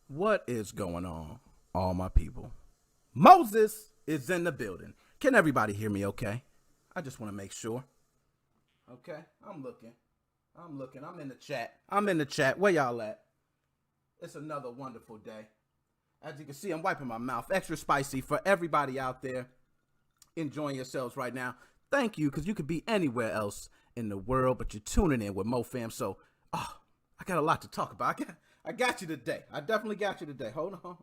What is going on, all my people? Moses is in the building. Can everybody hear me okay? I just want to make sure. Okay, I'm looking. I'm in the chat. Where y'all at? It's another wonderful day. As you can see, I'm wiping my mouth. Extra spicy for everybody out there enjoying yourselves right now. Thank you, because you could be anywhere else in the world, but you're tuning in with MoFam. So, I got a lot to talk about. I got you today. I definitely got you today. Hold on.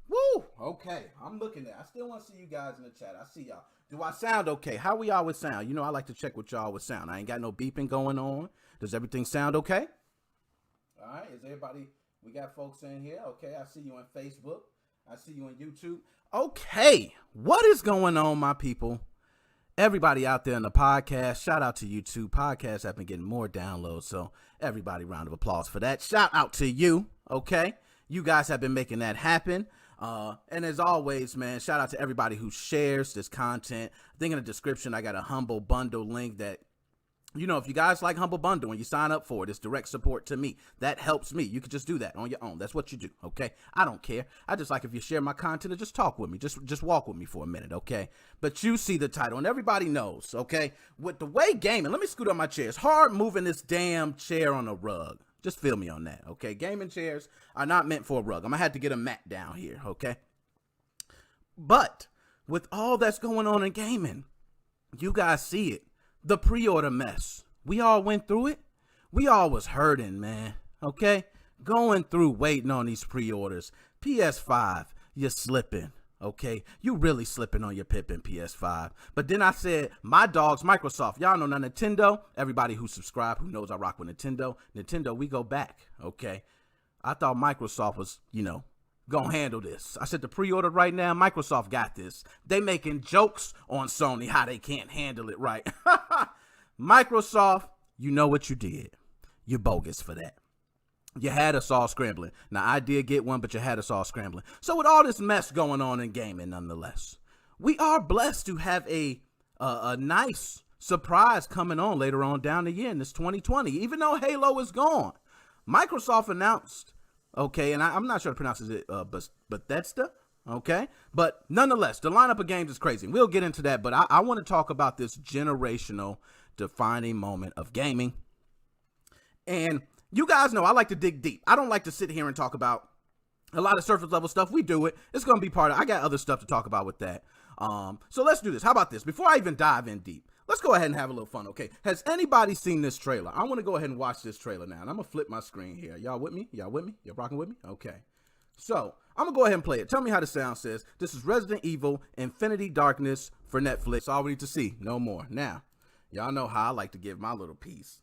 Woo! Okay, I'm looking at it. I still want to see you guys in the chat. I see y'all. Do I sound okay? How we all with sound? You know, I like to check with y'all with sound. I ain't got no beeping going on. Does everything sound okay? All right, is everybody, we got folks in here. Okay, I see you on Facebook. I see you on YouTube. Okay, what is going on, my people? Everybody out there in the podcast, shout out to you too. Podcasts have been getting more downloads, so everybody, round of applause for that. Shout out to you, okay? You guys have been making that happen. And as always, man, shout out to everybody who shares this content. I think in the description, I got a Humble Bundle link that, you know, if you guys like Humble Bundle and you sign up for it, it's direct support to me. That helps me. You can just do that on your own. That's what you do, okay? I don't care. I just like if you share my content and just talk with me. Just walk with me for a minute, okay? But you see the title, and everybody knows, okay? With the way gaming, let me scoot up my chair. It's hard moving this damn chair on a rug. Just feel me on that, okay? Gaming chairs are not meant for a rug. I'm going to have to get a mat down here, okay? But with all that's going on in gaming, you guys see it. The pre-order mess. We all went through it. We all was hurting, man, okay? Going through waiting on these pre-orders. PS5, you're slipping, okay? You really slipping on your Pippin PS5. But then I said, my dogs, Microsoft. Y'all know now Nintendo. Everybody who subscribe, who knows I rock with Nintendo. Nintendo, we go back, okay? I thought Microsoft was, gonna handle this. I said the pre-order right now, Microsoft got this. They making jokes on Sony how they can't handle it right. Microsoft, you know what you did. You're bogus for that. You had us all scrambling. Now, I did get one, but you had us all scrambling. So with all this mess going on in gaming, nonetheless, we are blessed to have a nice surprise coming on later on down the year in this 2020. Even though Halo is gone, Microsoft announced, okay, and I'm not sure to pronounce it, Bethesda, okay? But nonetheless, the lineup of games is crazy. We'll get into that, but I want to talk about this generational defining moment of gaming. And you guys know I like to dig deep. I don't like to sit here and talk about a lot of surface level stuff. We do it. It's going to be part of it. I got other stuff to talk about with that. So let's do this. How about this? Before I even dive in deep, let's go ahead and have a little fun, okay? Has anybody seen this trailer? I want to go ahead and watch this trailer now, and I'm going to flip my screen here. Y'all with me? Y'all rocking with me? Okay. So, I'm going to go ahead and play it. Tell me how the sound says. This is Resident Evil Infinity Darkness for Netflix. All we need to see. No more. Now, y'all know how I like to give my little piece.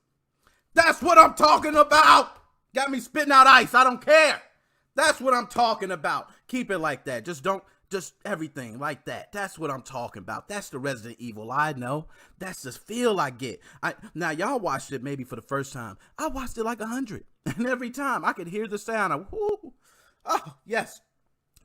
That's what I'm talking about! Got me spitting out ice. I don't care. That's what I'm talking about. Keep it like that. Just everything like that. That's what I'm talking about. That's the Resident Evil I know. That's the feel I get. Now, y'all watched it maybe for the first time. I watched it like 100. And every time I could hear the sound of, whoo. Oh, yes.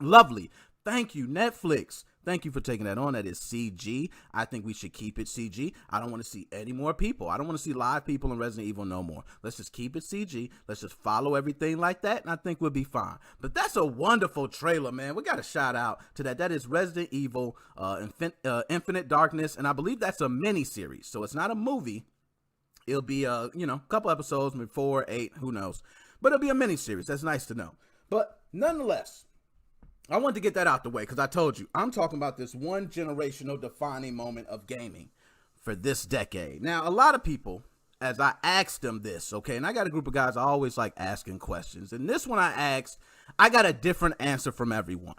Lovely. Thank you, Netflix. Thank you for taking that on. That is CG. I think we should keep it CG. I don't want to see any more people. I don't want to see live people in Resident Evil no more. Let's just keep it CG. Let's just follow everything like that, and I think we'll be fine. But that's a wonderful trailer, man. We got a shout out to that. That is Resident Evil Infinite Darkness, and I believe that's a mini-series. So it's not a movie. It'll be, a couple episodes, maybe 4, 8, who knows. But it'll be a mini-series. That's nice to know. But nonetheless, I wanted to get that out the way because I told you, I'm talking about this one generational defining moment of gaming for this decade. Now, a lot of people, as I asked them this, okay, and I got a group of guys I always like asking questions. And this one I asked, I got a different answer from everyone.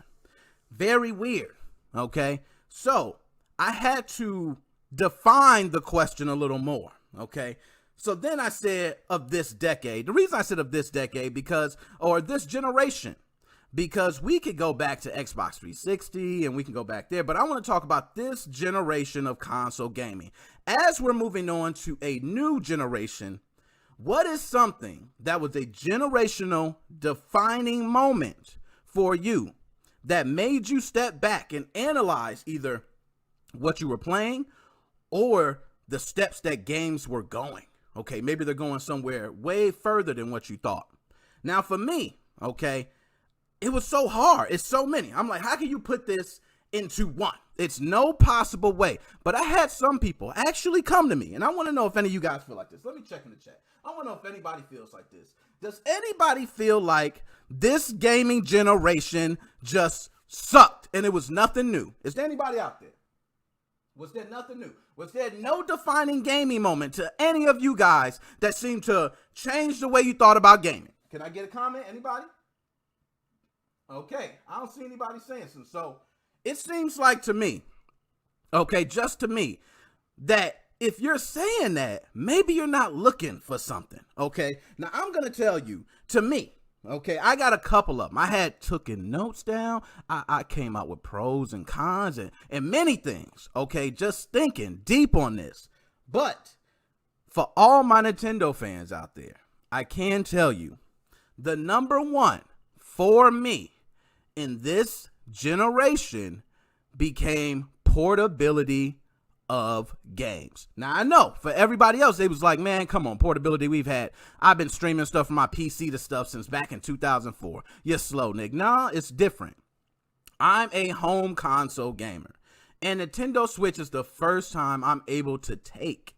Very weird, okay? So I had to define the question a little more, okay? So then I said of this decade. The reason I said of this decade or this generation, because we could go back to Xbox 360 and we can go back there, but I want to talk about this generation of console gaming. As we're moving on to a new generation, what is something that was a generational defining moment for you that made you step back and analyze either what you were playing or the steps that games were going? Okay, maybe they're going somewhere way further than what you thought. Now for me, okay, it was so hard. It's so many. I'm like, how can you put this into one? It's no possible way. But I had some people actually come to me, and I want to know if any of you guys feel like this. Let me check in the chat. I want to know if anybody feels like this. Does anybody feel like this gaming generation just sucked and it was nothing new? Is there anybody out there? Was there nothing new? Was there no defining gaming moment to any of you guys that seemed to change the way you thought about gaming? Can I get a comment? Anybody? Okay, I don't see anybody saying something. So it seems like to me, okay, just to me, that if you're saying that, maybe you're not looking for something, okay? Now, I'm going to tell you, to me, okay, I got a couple of them. I had taken notes down. I came out with pros and cons and many things, okay, just thinking deep on this. But for all my Nintendo fans out there, I can tell you, the number one for me in this generation became portability of games. Now I know for everybody else, they was like, man, come on, portability I've been streaming stuff from my PC to stuff since back in 2004. You're slow, Nick. Nah, it's different. I'm a home console gamer, and Nintendo Switch is the first time I'm able to take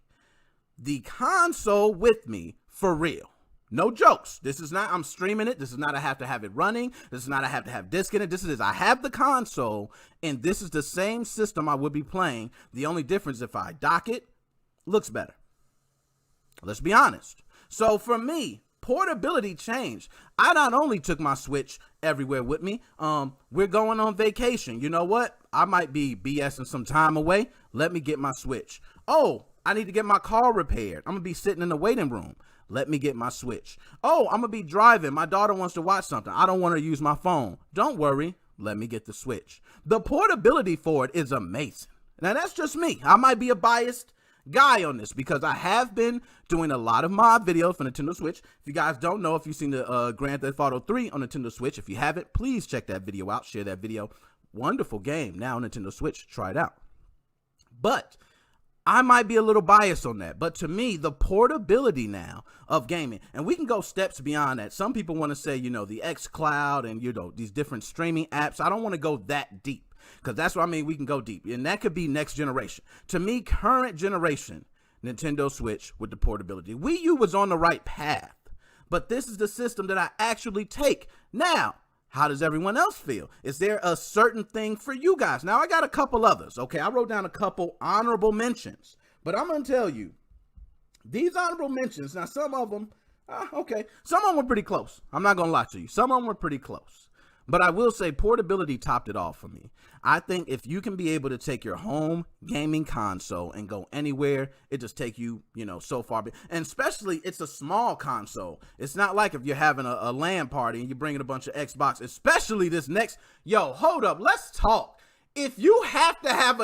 the console with me for real. No jokes. This is not, I'm streaming it. This is not, I have to have it running. This is not, I have to have disc in it. This is, I have the console, and this is the same system I would be playing. The only difference, if I dock it, looks better. Let's be honest. So for me, portability changed. I not only took my Switch everywhere with me, we're going on vacation. You know what? I might be BSing some time away. Let me get my Switch. Oh, I need to get my car repaired. I'm going to be sitting in the waiting room. Let me get my Switch. Oh, I'm going to be driving. My daughter wants to watch something. I don't want her to use my phone. Don't worry. Let me get the Switch. The portability for it is amazing. Now, that's just me. I might be a biased guy on this because I have been doing a lot of mod videos for Nintendo Switch. If you guys don't know, if you've seen the Grand Theft Auto 3 on Nintendo Switch, if you haven't, please check that video out. Share that video. Wonderful game. Now on Nintendo Switch. Try it out. But I might be a little biased on that, but to me, the portability now of gaming, and we can go steps beyond that. Some people want to say, you know, the xCloud and, you know, these different streaming apps. I don't want to go that deep because that's what I mean. We can go deep, and that could be next generation. To me, current generation, Nintendo Switch with the portability. Wii U was on the right path, but this is the system that I actually take. Now, how does everyone else feel? Is there a certain thing for you guys? Now, I got a couple others, okay? I wrote down a couple honorable mentions, but I'm going to tell you, these honorable mentions, now some of them, okay, some of them were pretty close. I'm not going to lie to you. Some of them were pretty close, but I will say portability topped it off for me. I think if you can be able to take your home gaming console and go anywhere, it just take you, you know, so far. And especially, it's a small console. It's not like if you're having a LAN party and you're bringing a bunch of Xbox, especially this next, yo, hold up, let's talk. If you have to have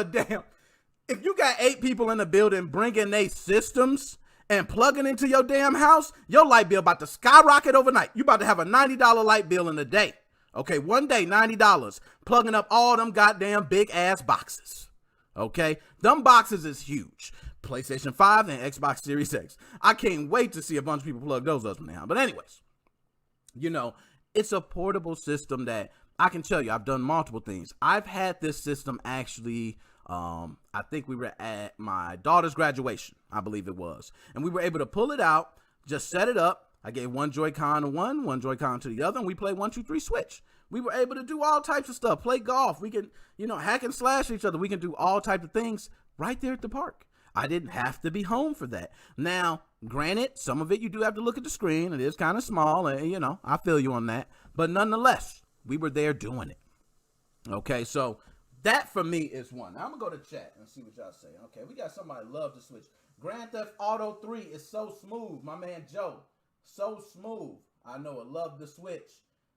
if you got 8 people in the building bringing their systems and plugging into your damn house, your light bill about to skyrocket overnight. You about to have a $90 light bill in a day. Okay, one day, $90, plugging up all them goddamn big ass boxes. Okay, them boxes is huge. PlayStation 5 and Xbox Series X. I can't wait to see a bunch of people plug those up now. But anyways, you know, it's a portable system that I can tell you, I've done multiple things. I've had this system actually, I think we were at my daughter's graduation, I believe it was. And we were able to pull it out, just set it up. I gave one Joy-Con to one Joy-Con to the other, and we played 1, 2, 3 switch. We were able to do all types of stuff, play golf. We can, you know, hack and slash each other. We can do all types of things right there at the park. I didn't have to be home for that. Now, granted, some of it you do have to look at the screen. It is kind of small, and, you know, I feel you on that. But nonetheless, we were there doing it. Okay, so that for me is one. Now, I'm going to go to chat and see what y'all say. Okay, we got somebody love to switch. Grand Theft Auto 3 is so smooth. My man Joe. So smooth. I know it. Love the switch.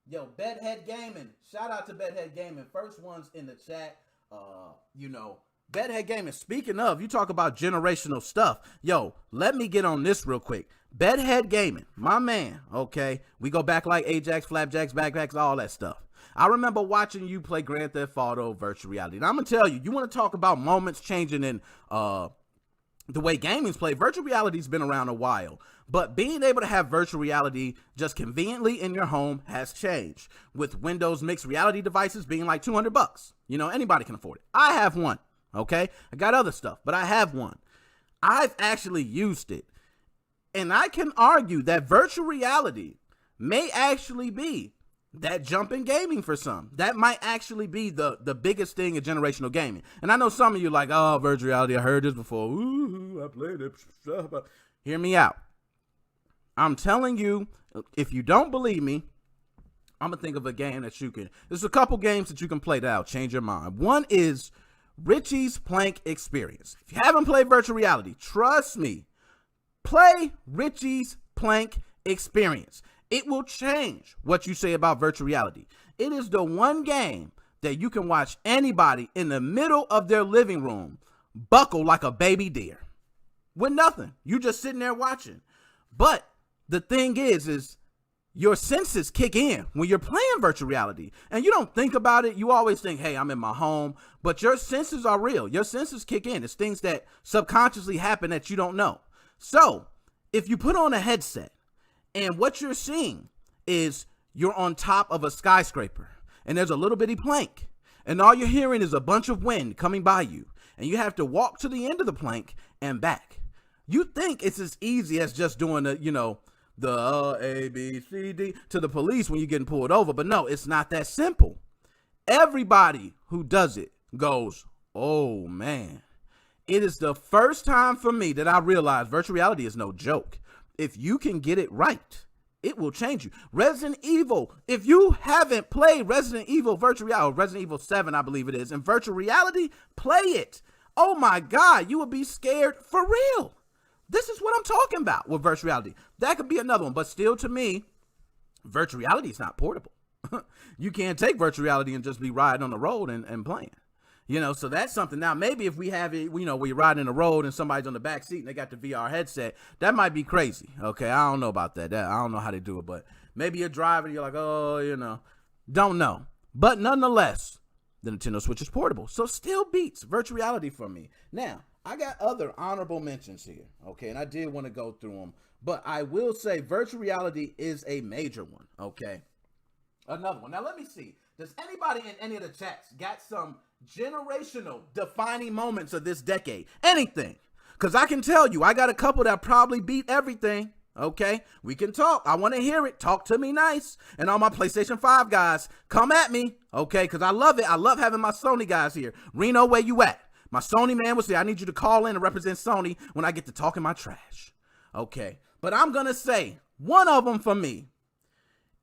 Yo, Bedhead Gaming. Shout out to Bedhead Gaming. First ones in the chat. You know, Bedhead Gaming. Speaking of, you talk about generational stuff. Yo, let me get on this real quick. Bedhead Gaming, my man. Okay, we go back like Ajax, Flapjacks, Backpacks, all that stuff. I remember watching you play Grand Theft Auto Virtual Reality. And I'm gonna tell you, you want to talk about moments changing in the way gaming's played, virtual reality's been around a while, but being able to have virtual reality just conveniently in your home has changed, with Windows mixed reality devices being like $200. Anybody can afford it. I have one. Okay, I got other stuff, but I have one. I've actually used it, and I can argue that virtual reality may actually be that jump in gaming for some. That might actually be the biggest thing in generational gaming. And I know some of you are like, oh, virtual reality, I heard this before. Ooh, I played it. Hear me out. I'm telling you, if you don't believe me, I'm going to think of a game that you can. There's a couple games that you can play that'll change your mind. One is Richie's Plank Experience. If you haven't played virtual reality, trust me, play Richie's Plank Experience. It will change what you say about virtual reality. It is the one game that you can watch anybody in the middle of their living room buckle like a baby deer with nothing. You just sitting there watching. But the thing is your senses kick in when you're playing virtual reality, and you don't think about it. You always think, hey, I'm in my home, but your senses are real. Your senses kick in. It's things that subconsciously happen that you don't know. So if you put on a headset and what you're seeing is you're on top of a skyscraper and there's a little bitty plank, and all you're hearing is a bunch of wind coming by you, and you have to walk to the end of the plank and back. You think it's as easy as just doing the A, B, C, D to the police when you're getting pulled over. But no, it's not that simple. Everybody who does it goes, oh man. It is the first time for me that I realized virtual reality is no joke. If you can get it right, it will change you. Resident Evil, if you haven't played Resident Evil virtual reality, Resident Evil 7, I believe it is, in virtual reality, play it. Oh my God, you would be scared for real. This is what I'm talking about with virtual reality. That could be another one, but still, to me, virtual reality is not portable. You can't take virtual reality and just be riding on the road and playing. So that's something. Now, maybe if we have it, where you're riding the road and somebody's on the back seat and they got the VR headset, that might be crazy. Okay, I don't know about that. I don't know how they do it, but maybe you're driving and you're like, oh, don't know. But nonetheless, the Nintendo Switch is portable, so still beats virtual reality for me. Now, I got other honorable mentions here, okay, and I did want to go through them, but I will say virtual reality is a major one, okay? Another one. Now, let me see. Does anybody in any of the chats got some generational defining moments of this decade? Anything? Because I can tell you, I got a couple that probably beat everything, okay? We can talk. I want to hear it. Talk to me nice. And all my PlayStation 5 guys, come at me, okay? Because I love it. I love having my Sony guys here. Reno, where you at? My Sony man was there. I need you to call in and represent Sony when I get to talking my trash. Okay. But I'm going to say one of them for me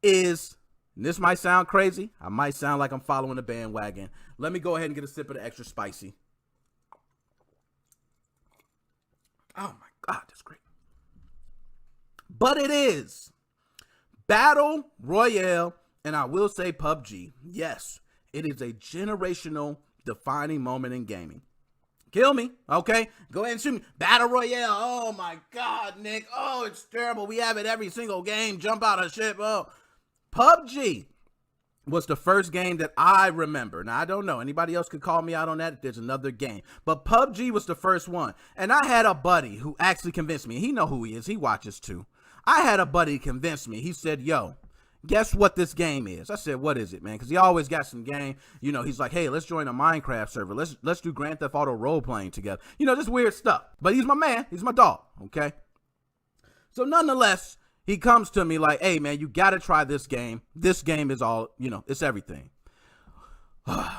is, and this might sound crazy. I might sound like I'm following the bandwagon. Let me go ahead and get a sip of the extra spicy. Oh my God, that's great. But it is Battle Royale, and I will say PUBG. Yes, it is a generational defining moment in gaming. Kill me, okay? Go ahead and shoot me. Battle Royale, oh my God, Nick. Oh, it's terrible. We have it every single game. Jump out of ship. Oh, PUBG was the first game that I remember. Now, I don't know. Anybody else could call me out on that if there's another game. But PUBG was the first one. And I had a buddy who actually convinced me. He know who he is. He watches too. I had a buddy convince me. He said, yo, guess what this game is? I said, what is it, man? Because he always got some game. He's like, hey, let's join a Minecraft server. Let's do Grand Theft Auto role-playing together. This weird stuff. But he's my man. He's my dog, okay? So nonetheless, he comes to me like, hey, man, you got to try this game. This game is all, it's everything.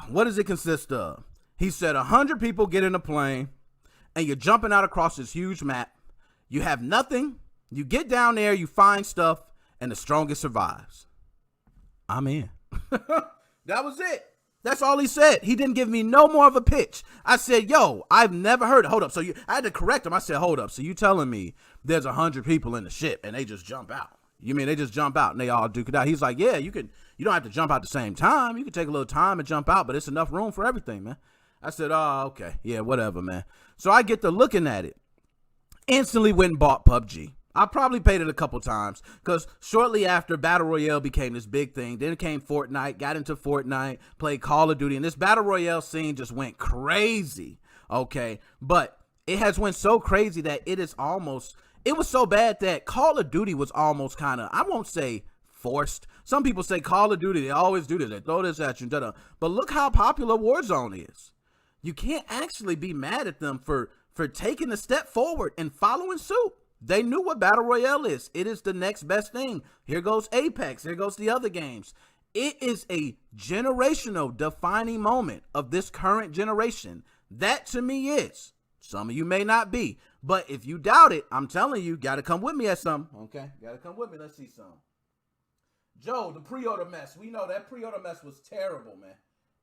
What does it consist of? He said 100 people get in a plane, and you're jumping out across this huge map. You have nothing. You get down there, you find stuff, and the strongest survives. I'm in. That was it. That's all he said. He didn't give me no more of a pitch. I said, yo, I've never heard it. Hold up. So I had to correct him. I said, hold up. So you telling me there's 100 people in the ship and they just jump out? You mean they just jump out and they all duke it out? He's like, yeah, you don't have to jump out at the same time. You can take a little time and jump out, but it's enough room for everything, man. I said, oh, okay. Yeah, whatever, man. So I get to looking at it. Instantly went and bought PUBG. I probably paid it a couple times because shortly after, Battle Royale became this big thing. Then it came Fortnite, got into Fortnite, played Call of Duty, and this Battle Royale scene just went crazy, okay? But It has went so crazy that it was so bad that Call of Duty was almost kind of, I won't say forced. Some people say Call of Duty, they always do this, they throw this at you, but look how popular Warzone is. You can't actually be mad at them for taking a step forward and following suit. They knew what Battle Royale is. It is the next best thing. Here goes Apex. Here goes the other games. It is a generational defining moment of this current generation. That to me is. Some of you may not be. But if you doubt it, I'm telling you, got to come with me at some. Okay? Got to come with me. Let's see some. Joe, the pre-order mess. We know that pre-order mess was terrible, man.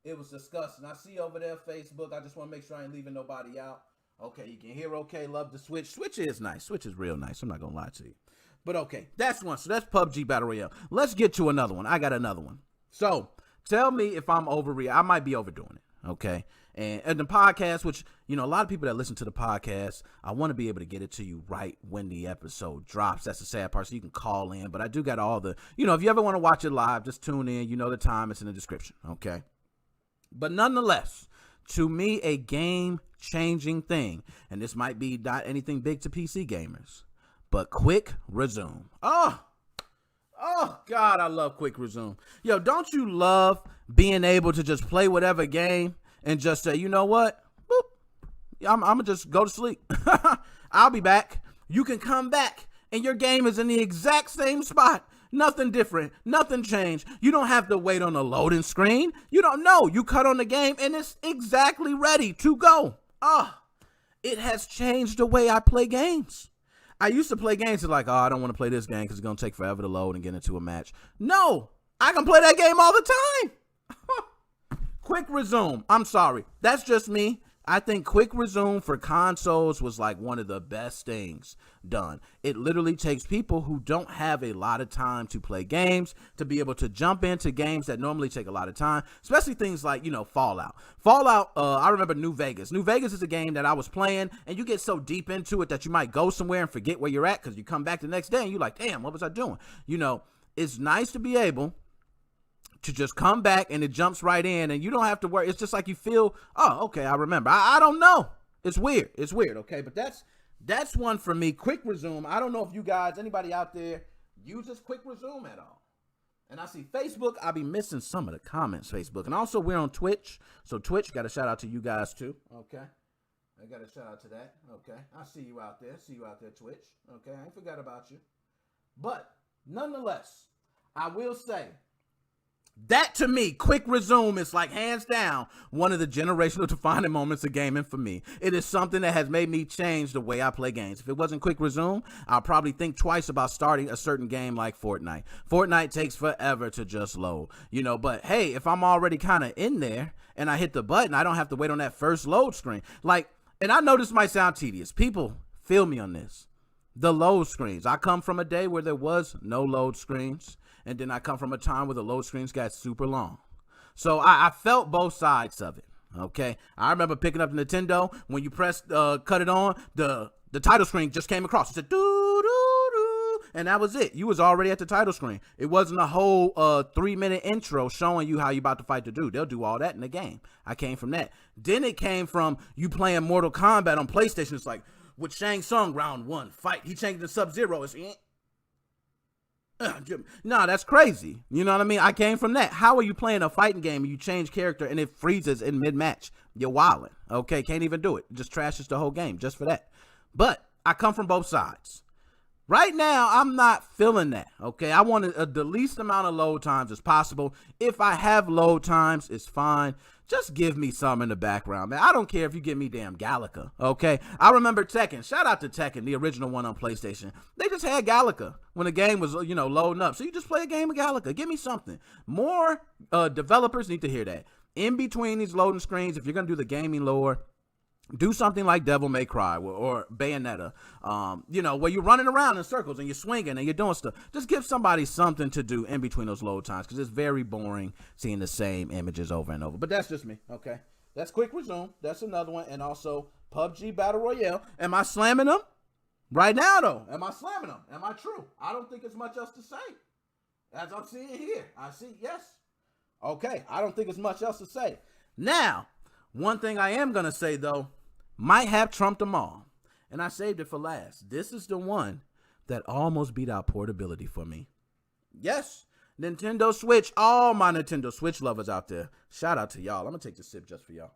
It was disgusting. I see over there Facebook. I just want to make sure I ain't leaving nobody out. Okay, you can hear okay. Love the Switch. Switch is nice. Switch is real nice. I'm not going to lie to you. But okay, that's one. So that's PUBG Battle Royale. Let's get to another one. I got another one. So tell me if I'm overreacting. I might be overdoing it. Okay. And the podcast, which, a lot of people that listen to the podcast, I want to be able to get it to you right when the episode drops. That's the sad part. So you can call in. But I do got all the, if you ever want to watch it live, just tune in. The time. It's in the description. Okay. But nonetheless, to me, a game-changing thing, and this might be not anything big to PC gamers, but quick resume. Oh, God, I love quick resume. Yo, don't you love being able to just play whatever game and just say, you know what? Boop. I'm going to just go to sleep. I'll be back. You can come back, and your game is in the exact same spot. Nothing different. Nothing changed. You don't have to wait on a loading screen. You don't know. You cut on the game, and it's exactly ready to go. It has changed the way I play games. I used to play games like, I don't want to play this game because it's going to take forever to load and get into a match. No, I can play that game all the time. Quick resume. I'm sorry. That's just me. I think quick resume for consoles was like one of the best things done. It literally takes people who don't have a lot of time to play games to be able to jump into games that normally take a lot of time, especially things like, Fallout. I remember New Vegas. New Vegas is a game that I was playing, and you get so deep into it that you might go somewhere and forget where you're at because you come back the next day and you're like, damn, what was I doing? It's nice to be able to just come back and it jumps right in and you don't have to worry. It's just like you feel, okay, I remember. I don't know. It's weird. Okay. But that's one for me. Quick resume. I don't know if you guys, anybody out there uses quick resume at all. And I see Facebook. I'll be missing some of the comments, Facebook. And also we're on Twitch. So Twitch, got a shout out to you guys too. Okay. I got a shout out to that. Okay. I see you out there. Twitch. Okay. I ain't forgot about you. But nonetheless, I will say, that to me, quick resume is like hands down one of the generational defining moments of gaming for me. It is something that has made me change the way I play games. If it wasn't quick resume, I'll probably think twice about starting a certain game like Fortnite. Fortnite takes forever to just load, but hey, if I'm already kind of in there and I hit the button, I don't have to wait on that first load screen. And I know this might sound tedious. People feel me on this. The load screens. I come from a day where there was no load screens. And then I come from a time where the load screens got super long. So I felt both sides of it, okay? I remember picking up the Nintendo. When you pressed cut it on, the title screen just came across. It said, doo-doo-doo, and that was it. You was already at the title screen. It wasn't a whole 3-minute intro showing you how you about to fight the dude. They'll do all that in the game. I came from that. Then it came from you playing Mortal Kombat on PlayStation. It's like, with Shang Tsung, round 1, fight. He changed to Sub-Zero. It's no, that's crazy. You know what I mean? I came from that. How are you playing a fighting game and you change character and it freezes in mid-match? You're wilding. Okay, can't even do it. Just trashes the whole game just for that. But I come from both sides. Right now, I'm not feeling that, okay? I want the least amount of load times as possible. If I have load times, it's fine. Just give me some in the background, man. I don't care if you give me damn Galaga, okay? I remember Tekken. Shout out to Tekken, the original one on PlayStation. They just had Galaga when the game was, loading up. So you just play a game of Galaga. Give me something. More developers need to hear that. In between these loading screens, if you're going to do the gaming lore, do something like Devil May Cry or Bayonetta, where you're running around in circles and you're swinging and you're doing stuff. Just give somebody something to do in between those load times because it's very boring seeing the same images over and over. But that's just me, okay? That's quick resume. That's another one. And also PUBG Battle Royale. Am I slamming them? Right now, though, am I slamming them? Am I true? I don't think it's much else to say. As I'm seeing here, I see, yes. Okay, I don't think it's much else to say. Now, one thing I am going to say, though, might have trumped them all. And I saved it for last. This is the one that almost beat out portability for me. Yes, Nintendo Switch. All my Nintendo Switch lovers out there, shout out to y'all. I'm going to take this sip just for y'all.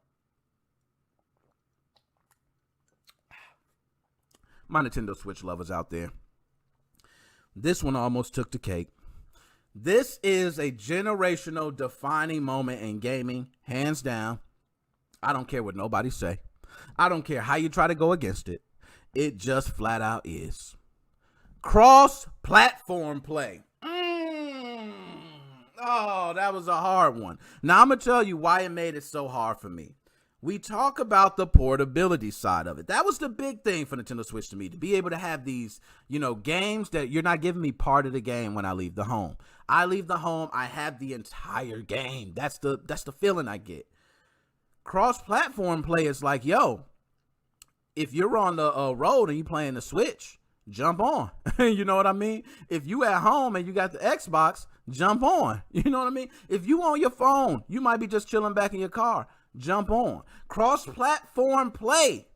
My Nintendo Switch lovers out there. This one almost took the cake. This is a generational defining moment in gaming, hands down. I don't care what nobody say. I don't care how you try to go against it. It just flat out is. Cross-platform play. Oh, that was a hard one. Now, I'm going to tell you why it made it so hard for me. We talk about the portability side of it. That was the big thing for Nintendo Switch to me, to be able to have these, games that you're not giving me part of the game when I leave the home. I leave the home, I have the entire game. That's the feeling I get. Cross-platform play is like, if you're on the road and you playing the Switch, jump on. You know what I mean? If you at home and you got the Xbox, jump on. You know what I mean? If you on your phone, you might be just chilling back in your car, jump on. Cross-platform play.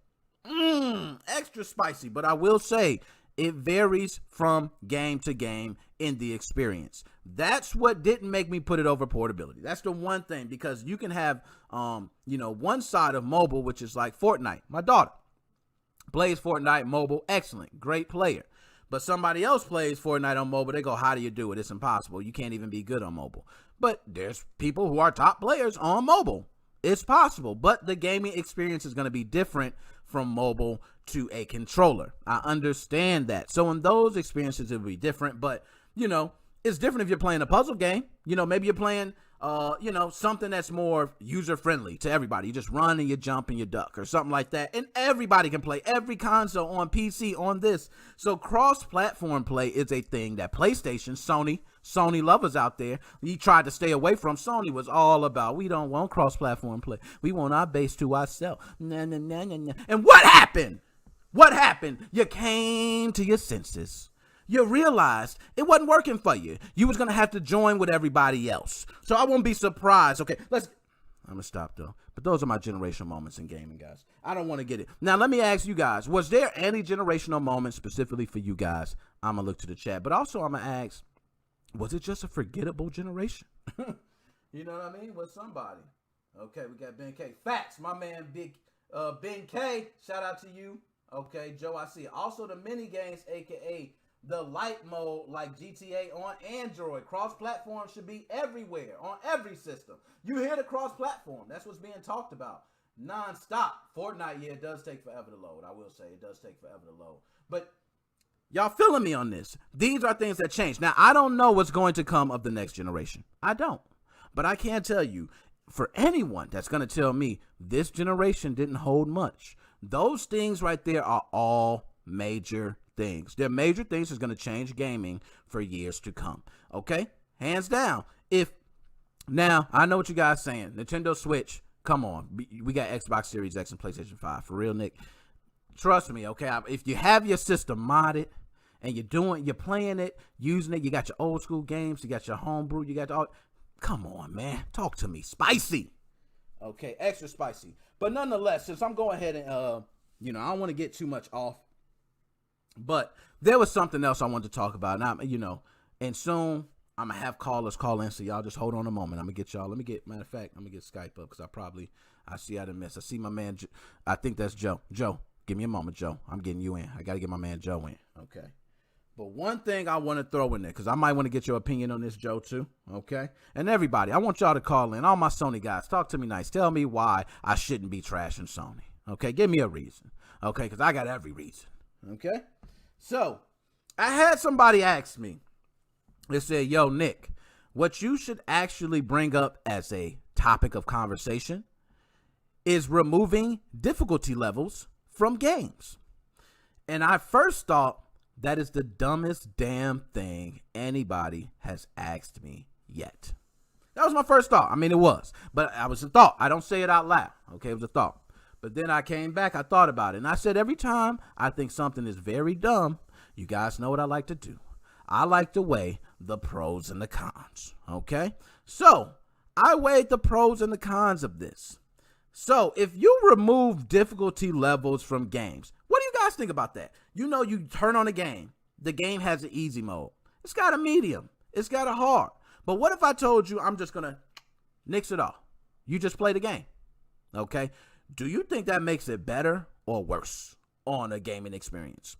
Extra spicy, but I will say it varies from game to game in the experience. That's what didn't make me put it over portability. That's the one thing, because you can have, one side of mobile, which is like Fortnite. My daughter plays Fortnite mobile, excellent, great player. But somebody else plays Fortnite on mobile, they go, how do you do it? It's impossible. You can't even be good on mobile. But there's people who are top players on mobile. It's possible, but the gaming experience is going to be different from mobile to a controller. I understand that. So in those experiences, it will be different, but, it's different if you're playing a puzzle game. Maybe you're playing, something that's more user-friendly to everybody. You just run and you jump and you duck or something like that. And everybody can play, every console on PC on this. So cross-platform play is a thing that PlayStation, Sony lovers out there, you tried to stay away from. Sony was all about, we don't want cross-platform play. We want our base to ourselves. And what happened? What happened? You came to your senses. You realized it wasn't working for you. You was going to have to join with everybody else. So I won't be surprised. Okay, I'm going to stop though. But those are my generational moments in gaming, guys. I don't want to get it. Now, let me ask you guys, was there any generational moments specifically for you guys? I'm going to look to the chat. But also I'm going to ask, was it just a forgettable generation? You know what I mean? Was somebody. Okay, we got Ben K. Facts, my man, Ben K. Shout out to you. Okay, Joe, I see. Also, the mini games, a.k.a. the light mode like GTA on Android. Cross-platform should be everywhere, on every system. You hear the cross-platform. That's what's being talked about. Non-stop. Fortnite, it does take forever to load. I will say it does take forever to load. But y'all feeling me on this? These are things that change. Now, I don't know what's going to come of the next generation. I don't. But I can tell you, for anyone that's going to tell me this generation didn't hold much, those things right there are all major things. They're major things that's going to change gaming for years to come. Okay? Hands down. Now, I know what you guys saying. Nintendo Switch, come on. We got Xbox Series X and PlayStation 5. For real, Nick. Trust me, okay? If you have your system modded and you're playing it, using it, you got your old school games, you got your homebrew, you got all. Come on, man. Talk to me. Spicy. Okay, extra spicy. But nonetheless, since I'm going ahead and, I don't want to get too much off. But there was something else I wanted to talk about. And, and soon I'm going to have callers call in. So y'all just hold on a moment. I'm going to get y'all. Matter of fact, I'm going to get Skype up because I see I done missed. I see my man. I think that's Joe. Joe, give me a moment, Joe. I'm getting you in. I got to get my man Joe in. Okay. But one thing I want to throw in there, because I might want to get your opinion on this, Joe, too. Okay. And everybody, I want y'all to call in. All my Sony guys, talk to me nice. Tell me why I shouldn't be trashing Sony. Okay. Give me a reason. Okay. Because I got every reason. Okay. So, I had somebody ask me, they said, yo, Nick, what you should actually bring up as a topic of conversation is removing difficulty levels from games. And I first thought that is the dumbest damn thing anybody has asked me yet. That was my first thought. I mean, it was, but it was a thought. I don't say it out loud. Okay, it was a thought. But then I came back, I thought about it, and I said every time I think something is very dumb, you guys know what I like to do. I like to weigh the pros and the cons, okay? So, I weighed the pros and the cons of this. So if you remove difficulty levels from games, what do you guys think about that? You know, you turn on a game. The game has an easy mode. It's got a medium. It's got a hard. But what if I told you I'm just going to nix it off? You just play the game. Okay? Do you think that makes it better or worse on a gaming experience?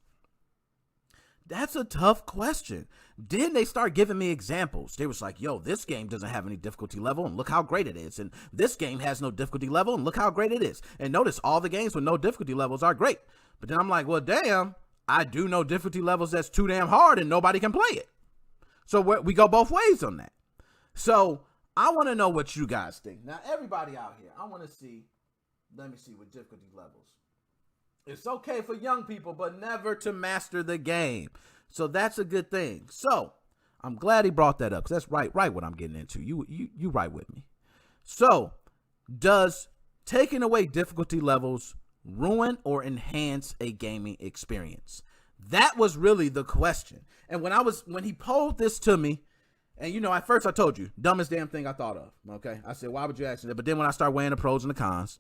That's a tough question. Then they start giving me examples. They was like, yo, this game doesn't have any difficulty level, and look how great it is. And this game has no difficulty level, and look how great it is. And notice all the games with no difficulty levels are great. But then I'm like, well, damn, I do know difficulty levels that's too damn hard, and nobody can play it. So we go both ways on that. So I want to know what you guys think. Now, everybody out here, I want to see, let me see with difficulty levels. It's okay for young people, but never to master the game. So that's a good thing. So I'm glad he brought that up, because that's right what I'm getting into. You right with me. So does taking away difficulty levels ruin or enhance a gaming experience? That was really the question. And when he posed this to me, and you know, at first I told you, dumbest damn thing I thought of. Okay. I said, why would you ask me that? But then when I start weighing the pros and the cons,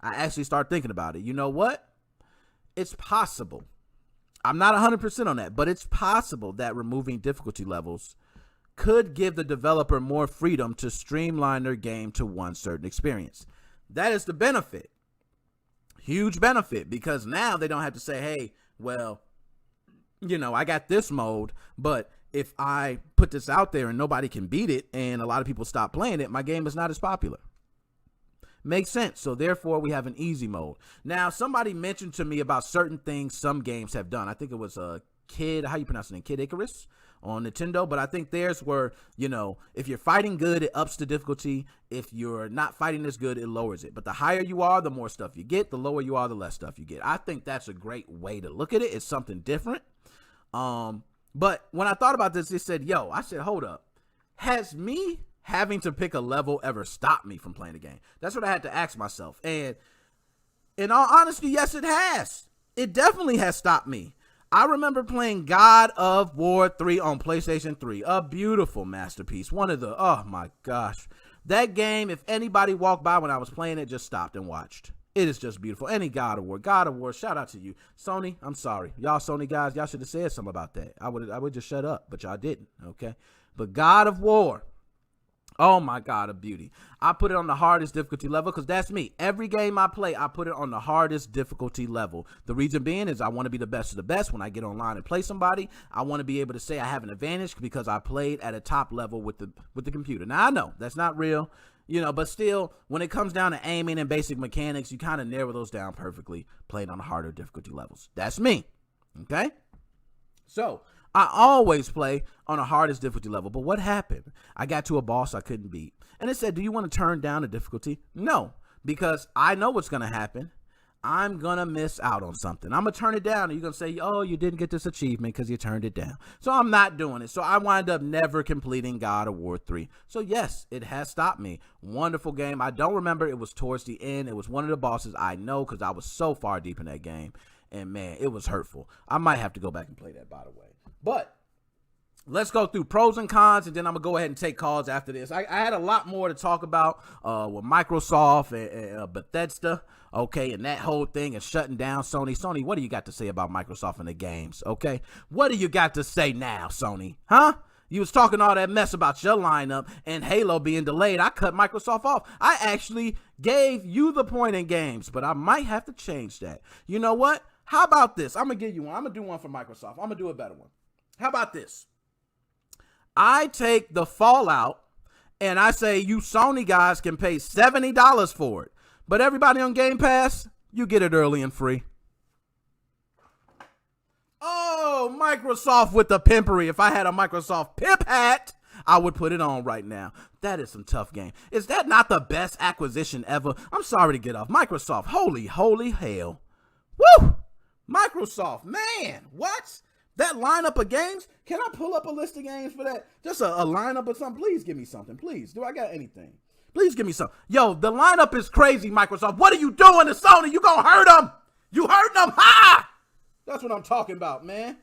I actually start thinking about it. You know what? It's possible. I'm not 100% on that, but it's possible that removing difficulty levels could give the developer more freedom to streamline their game to one certain experience. That is the benefit. Huge benefit, because now they don't have to say, hey, well, you know, I got this mode, but if I put this out there and nobody can beat it and a lot of people stop playing it, my game is not as popular. Makes sense. So therefore we have an easy mode. Now, somebody mentioned to me about certain things some games have done. I think it was how you pronounce it, Kid Icarus on Nintendo, but I think theirs were, you know, if you're fighting good, it ups the difficulty. If you're not fighting as good, it lowers it. But the higher you are, the more stuff you get. The lower you are, the less stuff you get. I think that's a great way to look at it. It's something different. But when I thought about this, it said, I said, hold up. Has me having to pick a level ever stopped me from playing the game? That's what I had to ask myself. And in all honesty, yes, it has. It definitely has stopped me. I remember playing God of War 3 on PlayStation 3. A beautiful masterpiece. One of the, oh my gosh. That game, if anybody walked by when I was playing it, just stopped and watched. It is just beautiful. Any God of War, shout out to you. Sony, I'm sorry. Y'all Sony guys, y'all should have said something about that. I would just shut up, but y'all didn't, okay? But God of War, oh my God, a beauty. I put it on the hardest difficulty level because that's me. Every game I play, I put it on the hardest difficulty level. The reason being is I want to be the best of the best. When I get online and play somebody, I want to be able to say I have an advantage because I played at a top level with the computer. Now, I know that's not real, but still, when it comes down to aiming and basic mechanics, you kind of narrow those down perfectly, playing on the harder difficulty levels. That's me, okay? So I always play on the hardest difficulty level. But what happened? I got to a boss I couldn't beat. And it said, do you want to turn down the difficulty? No, because I know what's going to happen. I'm going to miss out on something. I'm going to turn it down. And you're going to say, oh, you didn't get this achievement because you turned it down. So I'm not doing it. So I wind up never completing God of War 3. So yes, it has stopped me. Wonderful game. I don't remember. It was towards the end. It was one of the bosses I know because I was so far deep in that game. And man, it was hurtful. I might have to go back and play that, by the way. But let's go through pros and cons, and then I'm going to go ahead and take calls after this. I had a lot more to talk about with Microsoft and Bethesda, okay, and that whole thing and shutting down Sony. Sony, what do you got to say about Microsoft and the games, okay? What do you got to say now, Sony, huh? You was talking all that mess about your lineup and Halo being delayed. I cut Microsoft off. I actually gave you the point in games, but I might have to change that. You know what? How about this? I'm going to give you one. I'm going to do one for Microsoft. I'm going to do a better one. How about this? I take the Fallout and I say you Sony guys can pay $70 for it. But everybody on Game Pass, you get it early and free. Oh, Microsoft with the pimpery. If I had a Microsoft pimp hat, I would put it on right now. That is some tough game. Is that not the best acquisition ever? I'm sorry to get off. Microsoft, holy hell. Woo! Microsoft, man, what? That lineup of games? Can I pull up a list of games for that? Just a lineup of something? Please give me something. Please. Do I got anything? Please give me something. Yo, the lineup is crazy, Microsoft. What are you doing to Sony? You gonna hurt them? You hurting them? Ha! That's what I'm talking about, man.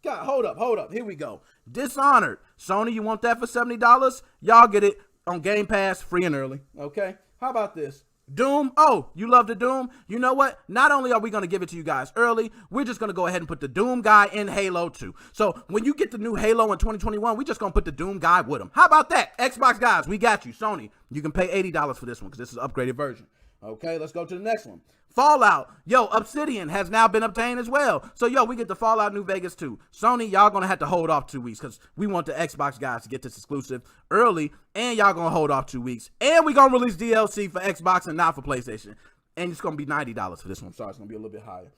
God, hold up. Here we go. Dishonored. Sony, you want that for $70? Y'all get it on Game Pass, free and early. Okay? How about this? Doom. Oh, you love the Doom? You know what? Not only are we going to give it to you guys early, we're just going to go ahead and put the Doom guy in Halo 2. So when you get the new Halo in 2021, we're just going to put the Doom guy with him. How about that? Xbox guys, we got you. Sony, you can pay $80 for this one because this is an upgraded version. Okay, let's go to the next one. Fallout. Yo, Obsidian has now been obtained as well. So, yo, we get the Fallout New Vegas 2. Sony, y'all going to have to hold off 2 weeks because we want the Xbox guys to get this exclusive early, and y'all going to hold off 2 weeks. And we going to release DLC for Xbox and not for PlayStation. And it's going to be $90 for this one. Sorry, it's going to be a little bit higher.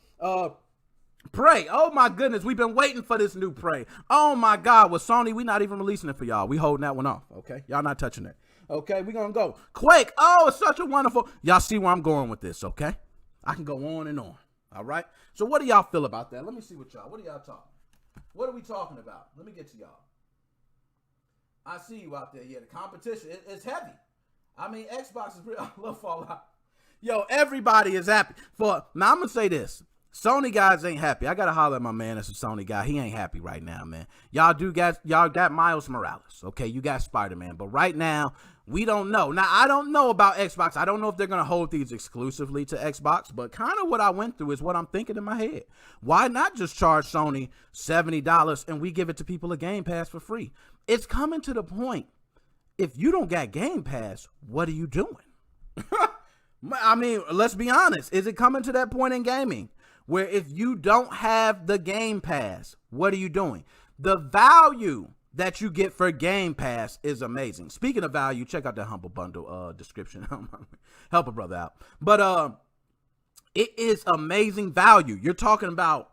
Prey. Oh, my goodness. We've been waiting for this new Prey. Oh, my God. With Sony, we not even releasing it for y'all. We holding that one off, okay? Y'all not touching it. Okay, we going to go. Quake. Oh, it's such a wonderful. Y'all see where I'm going with this, okay? I can go on and on. All right. So what do y'all feel about that? Let me see what are y'all talking? What are we talking about? Let me get to y'all. I see you out there. Yeah, the competition, it's heavy. I mean, Xbox is real. I love Fallout. Yo, everybody is happy. Now, I'm going to say this. Sony guys ain't happy. I got to holler at my man that's a Sony guy. He ain't happy right now, man. Y'all got Miles Morales. Okay, you got Spider-Man. But right now, we don't know. Now, I don't know about Xbox. I don't know if they're going to hold these exclusively to Xbox, but kind of what I went through is what I'm thinking in my head. Why not just charge Sony $70 and we give it to people a Game Pass for free? It's coming to the point. If you don't got Game Pass, what are you doing? I mean, let's be honest. Is it coming to that point in gaming where if you don't have the Game Pass, what are you doing? The value that you get for Game Pass is amazing. Speaking of value, check out the Humble Bundle description. Help a brother out. But it is amazing value. You're talking about,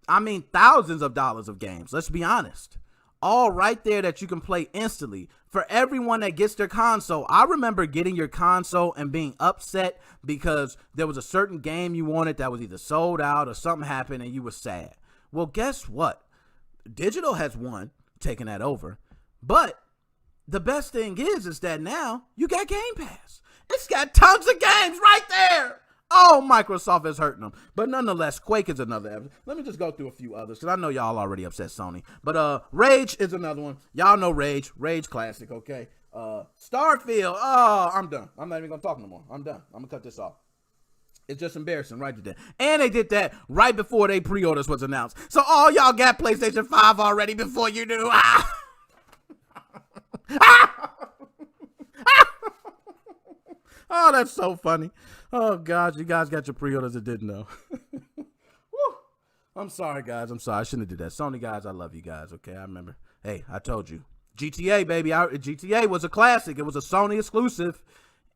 I mean, thousands of dollars of games. Let's be honest. All right there that you can play instantly. For everyone that gets their console, I remember getting your console and being upset because there was a certain game you wanted that was either sold out or something happened and you were sad. Well, guess what? Digital has won, taking that over. But the best thing is that now you got Game Pass. It's got tons of games right there. Oh, Microsoft is hurting them. But nonetheless, Quake is another episode. Let me just go through a few others because I know y'all already upset Sony. But Rage is another one. Y'all know Rage. Rage classic, okay? Starfield. Oh, I'm done. I'm not even going to talk no more. I'm done. I'm going to cut this off. It's just embarrassing right there. And they did that right before they pre-orders was announced. So all y'all got PlayStation 5 already before you knew. Oh, that's so funny. Oh, God, you guys got your pre-orders and didn't know. Woo. I'm sorry, guys. I'm sorry. I shouldn't have did that. Sony guys, I love you guys, okay? I remember. Hey, I told you. GTA, baby. GTA was a classic. It was a Sony exclusive,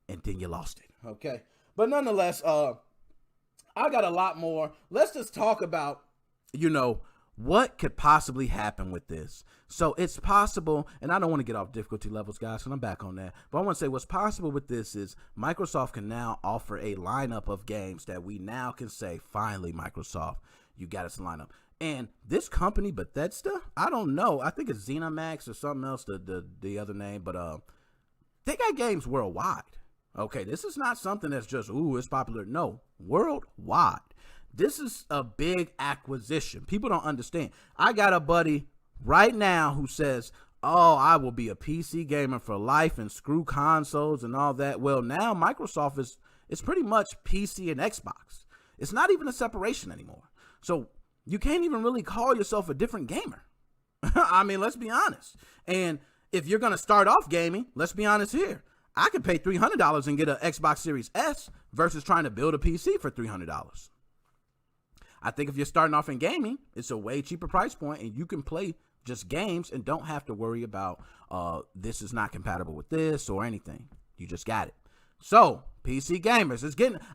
and then you lost it, okay? But nonetheless, I got a lot more. Let's just talk about, what could possibly happen with this. So it's possible, and I don't want to get off difficulty levels, guys, and I'm back on that. But I want to say what's possible with this is Microsoft can now offer a lineup of games that we now can say, finally, Microsoft, you got us a lineup. And this company, Bethesda, I don't know. I think it's ZeniMax or something else, the other name. But they got games worldwide. Okay, this is not something that's just, it's popular. No, worldwide. This is a big acquisition. People don't understand. I got a buddy right now who says, I will be a PC gamer for life and screw consoles and all that. Well, now Microsoft is pretty much PC and Xbox. It's not even a separation anymore. So you can't even really call yourself a different gamer. I mean, let's be honest. And if you're going to start off gaming, let's be honest here. I could pay $300 and get an Xbox Series S versus trying to build a PC for $300. I think if you're starting off in gaming, it's a way cheaper price point and you can play just games and don't have to worry about this is not compatible with this or anything. You just got it. So, PC gamers,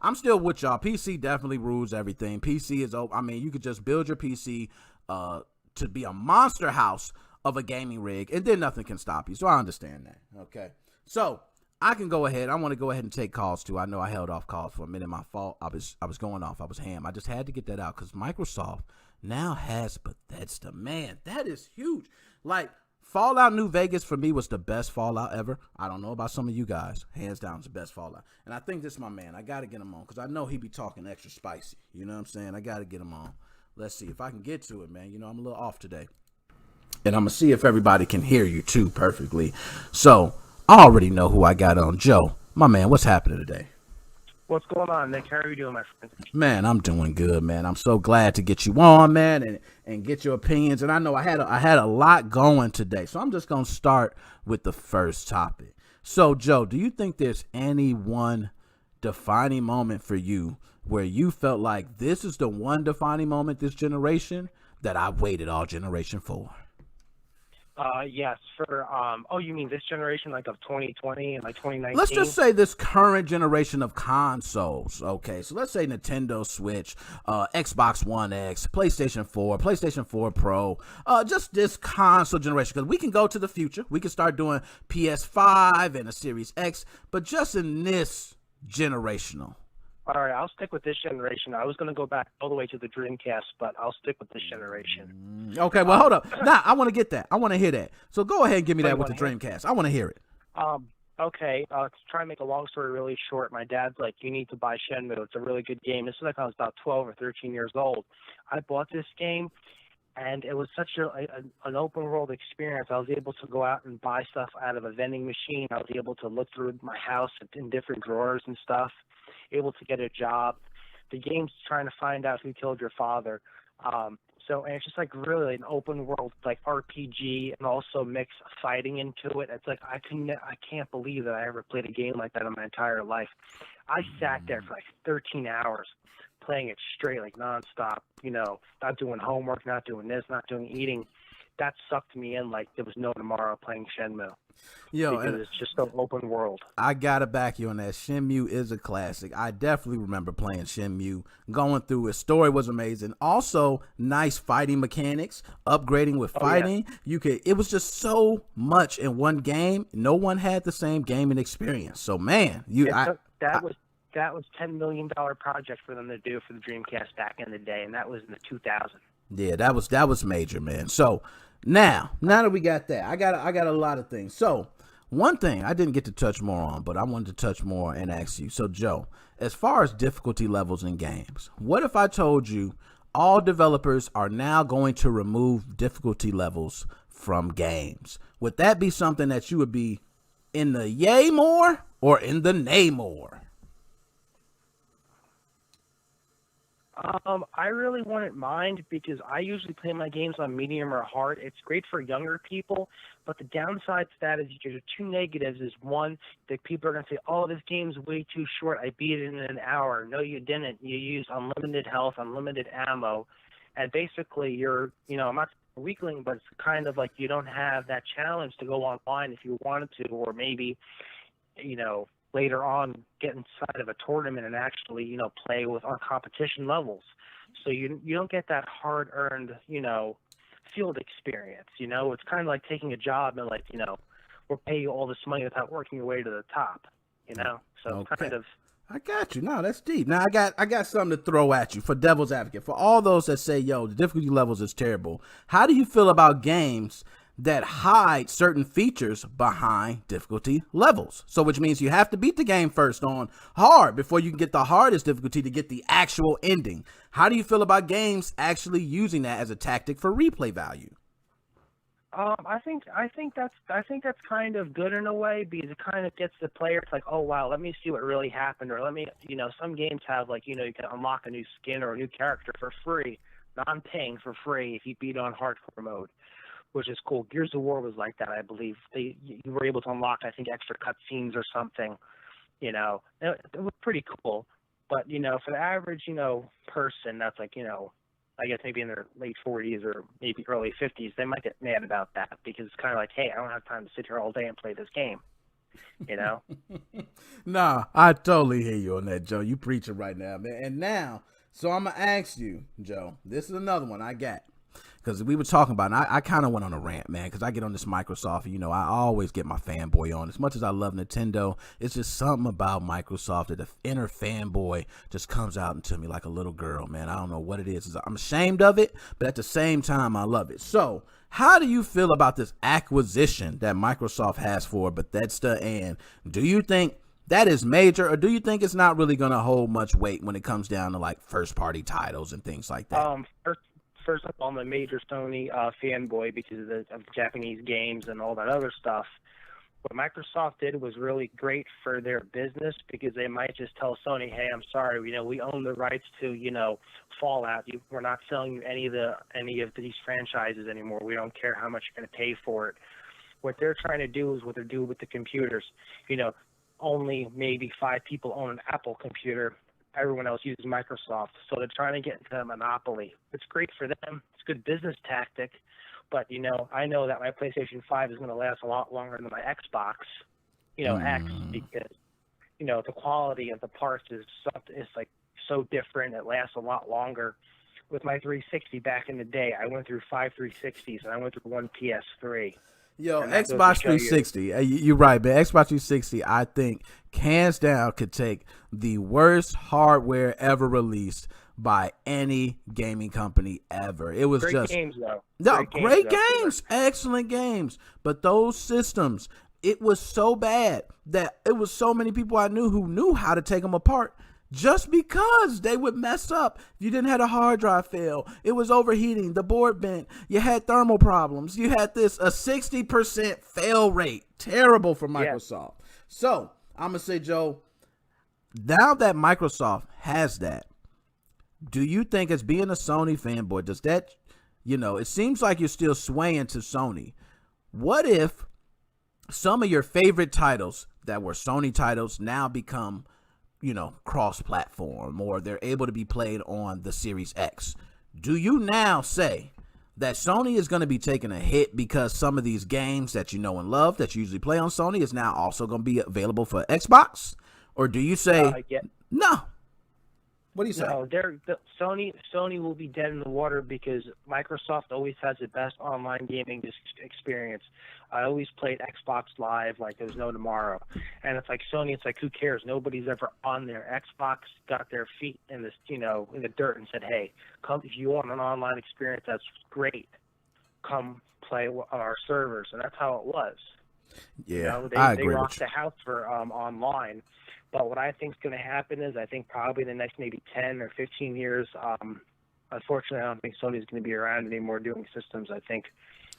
I'm still with y'all. PC definitely rules everything. PC is, you could just build your PC to be a monster house of a gaming rig and then nothing can stop you. So I understand that. Okay. So, I can go ahead. I want to go ahead and take calls too. I know I held off calls for a minute. My fault. I was going off. I was ham. I just had to get that out because Microsoft now has Bethesda. Man, that is huge. Like Fallout New Vegas for me was the best Fallout ever. I don't know about some of you guys. Hands down, it's the best Fallout. And I think this is my man. I got to get him on because I know he be talking extra spicy. You know what I'm saying? I got to get him on. Let's see if I can get to it, man. I'm a little off today. And I'm going to see if everybody can hear you too perfectly. So I already know who I got on. Joe, my man, what's happening today? What's going on, Nick? How are you doing, my friend? Man, I'm doing good, man. I'm so glad to get you on, man, and get your opinions. And I know I had a lot going today, so I'm just gonna start with the first topic. So, Joe, do you think there's any one defining moment for you where you felt like this is the one defining moment this generation that I waited all generation for? Yes, for oh, you mean this generation, like of 2020 and like Let's just 2019? say this current generation of consoles. Okay, so let's say Nintendo Switch, Xbox One X, PlayStation 4, PlayStation 4 Pro, just this console generation. Because we can go to the future, we can start doing PS5 and a Series X, but just in this generational. All right, I'll stick with this generation. I was going to go back all the way to the Dreamcast, but I'll stick with this generation. Okay, well, hold up. Nah, I want to get that. I want to hear that. So go ahead and give me that with the Dreamcast. I want to hear it. Okay, to try and make a long story really short, my dad's like, you need to buy Shenmue. It's a really good game. This is like I was about 12 or 13 years old. I bought this game, and it was such an open world experience. I was able to go out and buy stuff out of a vending machine. I was able to look through my house in different drawers and stuff, able to get a job. The game's trying to find out who killed your father. And it's just like really an open world like RPG and also mix fighting into it. It's like I can't believe that I ever played a game like that in my entire life. I sat there for like 13 hours playing it straight, like nonstop, not doing homework, not doing this, not doing eating. That sucked me in like there was no tomorrow playing Shenmue. Because it's just an open world. I gotta back you on that. Shenmue is a classic. I definitely remember playing Shenmue, going through it. Story was amazing. Also, nice fighting mechanics, upgrading with fighting. Yeah. It was just so much in one game. No one had the same gaming experience. So man, that was $10 million project for them to do for the Dreamcast back in the day, and that was in the 2000s. Yeah, that was major, man. So now that we got that, I got a lot of things. So one thing I didn't get to touch more on, but I wanted to touch more and ask you. So Joe, as far as difficulty levels in games, what if I told you all developers are now going to remove difficulty levels from games? Would that be something that you would be in the yay more or in the nay more? I really wouldn't mind because I usually play my games on medium or hard. It's great for younger people, but the downside to that is there's two negatives. Is one, that people are going to say, oh, this game's way too short. I beat it in an hour. No, you didn't. You used unlimited health, unlimited ammo, and basically I'm not a weakling, but it's kind of like you don't have that challenge to go online if you wanted to, or maybe, later on get inside of a tournament and actually, play on competition levels. So you don't get that hard-earned, field experience. It's kind of like taking a job and we'll pay you all this money without working your way to the top, So okay. Kind of. I got you. No, that's deep. Now I got something to throw at you for devil's advocate. For all those that say, yo, the difficulty levels is terrible. How do you feel about games that hide certain features behind difficulty levels? So which means you have to beat the game first on hard before you can get the hardest difficulty to get the actual ending. How do you feel about games actually using that as a tactic for replay value? I think that's kind of good in a way because it kind of gets the player. It's like, oh wow, let me see what really happened, or let me, some games have you can unlock a new skin or a new character for free, non-paying for free if you beat on hardcore mode, which is cool. Gears of War was like that, I believe. You were able to unlock, I think, extra cutscenes or something. It was pretty cool. But for the average, person that's I guess maybe in their late 40s or maybe early 50s, they might get mad about that because it's kind of like, hey, I don't have time to sit here all day and play this game. Nah, I totally hear you on that, Joe. You preaching right now, man. And now, so I'm gonna ask you, Joe. This is another one I got. Because we were talking about, and I kind of went on a rant, man, because I get on this Microsoft, and, I always get my fanboy on. As much as I love Nintendo, it's just something about Microsoft that the inner fanboy just comes out into me like a little girl, man. I don't know what it is. I'm ashamed of it, but at the same time, I love it. So how do you feel about this acquisition that Microsoft has for Bethesda, and do you think that is major, or do you think it's not really going to hold much weight when it comes down to, first-party titles and things like that? First up, I'm a major Sony fanboy because of Japanese games and all that other stuff. what Microsoft did was really great for their business because they might just tell Sony, hey, I'm sorry, we own the rights to, Fallout. We're not selling you any of these franchises anymore. We don't care how much you're going to pay for it. What they're trying to do is what they're doing with the computers. Only maybe 5 people own an Apple computer. Everyone else uses Microsoft. So they're trying to get into a monopoly. It's great for them. It's a good business tactic. But, I know that my PlayStation 5 is going to last a lot longer than my Xbox, X, because, the quality of the parts is like so different. It lasts a lot longer. With my 360 back in the day, I went through 5 360s and I went through 1 PS3. Yo, Xbox 360, you're right, man. Xbox 360, I think, hands down, could take the worst hardware ever released by any gaming company ever. It was great games, though. No, great games, excellent games. But those systems, it was so bad that it was so many people I knew who knew how to take them apart just because they would mess up. You didn't have a hard drive fail. It was overheating. The board bent. You had thermal problems. You had a 60% fail rate. Terrible for Microsoft. Yeah. So I'm going to say, Joe, now that Microsoft has that, do you think, as being a Sony fanboy, does that, it seems like you're still swaying to Sony. What if some of your favorite titles that were Sony titles now become, cross-platform, or they're able to be played on the Series X? Do you now say that Sony is going to be taking a hit because some of these games that you know and love that you usually play on Sony is now also going to be available for Xbox? Or do you say, no? What do you say? No, Sony will be dead in the water because Microsoft always has the best online gaming experience. I always played Xbox Live like there was no tomorrow. And it's like Sony, it's like, who cares? Nobody's ever on there. Xbox got their feet in this, in the dirt and said, hey, come if you want an online experience, that's great. Come play on our servers. And that's how it was. Yeah, they I agree rocked the house for online. But what I think is going to happen is I think probably in the next maybe 10 or 15 years, unfortunately, I don't think Sony's going to be around anymore doing systems. I think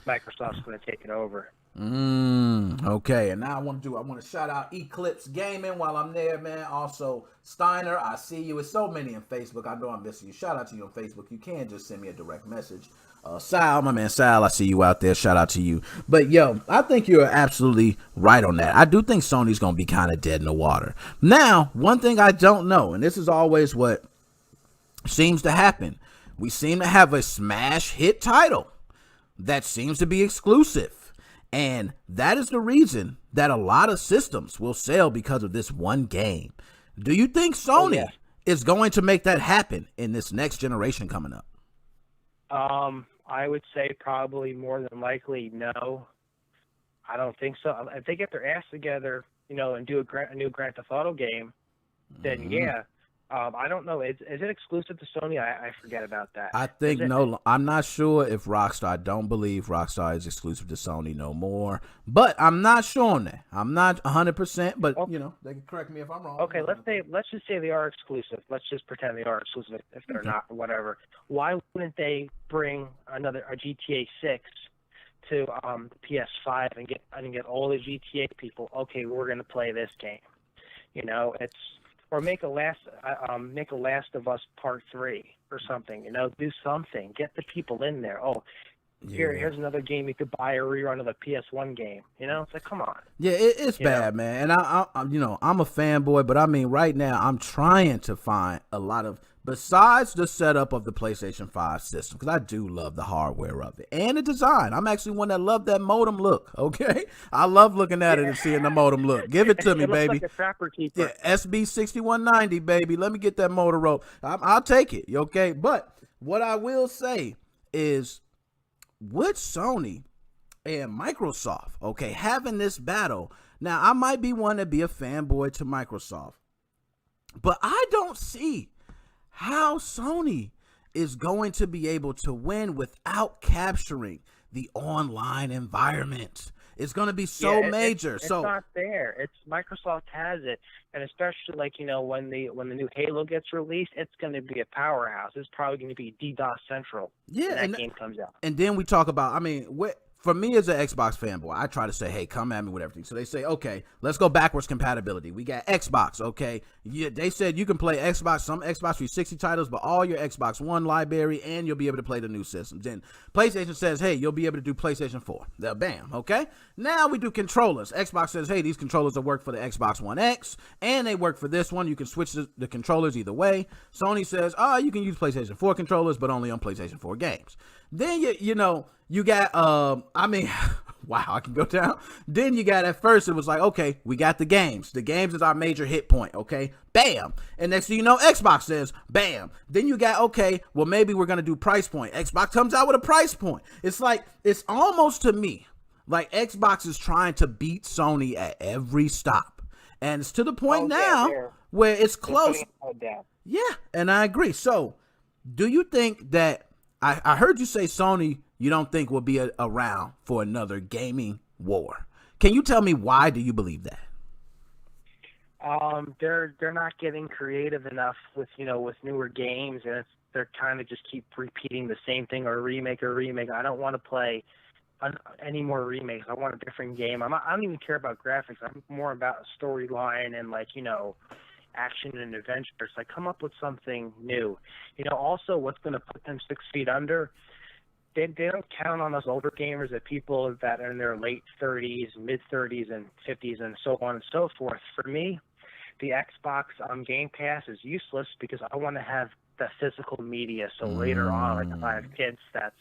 Microsoft's going to take it over. Okay, and now I want to shout out Eclipse Gaming while I'm there, man. Also, Steiner, I see you. It's so many on Facebook. I know I'm missing you. Shout out to you on Facebook. You can just send me a direct message. Sal, my man Sal, I see you out there. Shout out to you. But yo, I think you're absolutely right on that. I do think Sony's going to be kind of dead in the water. Now, one thing I don't know, and this is always what seems to happen. We seem to have a smash hit title that seems to be exclusive. And that is the reason that a lot of systems will sell because of this one game. Do you think Sony is going to make that happen in this next generation coming up? I would say probably more than likely no. I don't think so. If they get their ass together, and do a new Grand Theft Auto game, then yeah. I don't know. Is it exclusive to Sony? I forget about that. I think no. I'm not sure if Rockstar. I don't believe Rockstar is exclusive to Sony no more. But I'm not sure on that. I'm not 100%. But they can correct me if I'm wrong. Okay, let's just say they are exclusive. Let's just pretend they are exclusive if they're not, or whatever. Why wouldn't they bring a GTA 6 to the PS5 and get all the GTA people? Okay, we're going to play this game. Or make a Last of Us Part 3 or something. Do something. Get the people in there. Oh, here's another game you could buy, a rerun of a PS1 game. It's like, come on. Yeah, it's bad, man. And I'm a fanboy, but I mean, right now I'm trying to find a lot of, besides the setup of the PlayStation 5 system, because I do love the hardware of it and the design. I'm actually one that love that modem look. Okay, I love looking at it and seeing the modem look. Give it to me, baby. Like a Trapper Keeper. Yeah, SB6190, baby. Let me get that Motorola. I'll take it. Okay, but what I will say is, with Sony and Microsoft, okay, having this battle. Now, I might be one to be a fanboy to Microsoft, but I don't see how Sony is going to be able to win without capturing the online environment. It's going to be so major. It's not there. It's Microsoft has it, and especially when the new Halo gets released, it's going to be a powerhouse. It's probably going to be DDoS central when that game comes out. And then we talk about, for me as an Xbox fanboy, I try to say, hey, come at me with everything. So they say, okay, let's go backwards compatibility. We got Xbox, okay. They said you can play Xbox, some Xbox 360 titles, but all your Xbox One library, and you'll be able to play the new systems. Then PlayStation says, hey, you'll be able to do PlayStation 4. Bam, okay. Now we do controllers. Xbox says, hey, these controllers will work for the Xbox One X, and they work for this one. You can switch the controllers either way. Sony says, oh, you can use PlayStation 4 controllers, but only on PlayStation 4 games. Then you got wow, I can go down. Then you got, at first it was like, okay, we got the games. The games is our major hit point, okay? Bam. And next thing you know, Xbox says, bam. Then you got, okay, well, maybe we're going to do price point. Xbox comes out with a price point. It's like, it's almost to me like Xbox is trying to beat Sony at every stop. And it's to the point where it's close. Yeah, and I agree. So do you think that, I heard you say Sony you don't think will be around for another gaming war. Can you tell me why do you believe that? They're not getting creative enough with newer games, and they're kind of just keep repeating the same thing, or remake. I don't want to play any more remakes. I want a different game. I don't even care about graphics. I'm more about a storyline and action and adventures. Like, come up with something new. Also what's going to put them 6 feet under. They don't count on us older gamers, that people that are in their late 30s, mid 30s, and 50s, and so on and so forth. For me, the Xbox Game Pass is useless because I want to have the physical media. So later on, like if I have kids that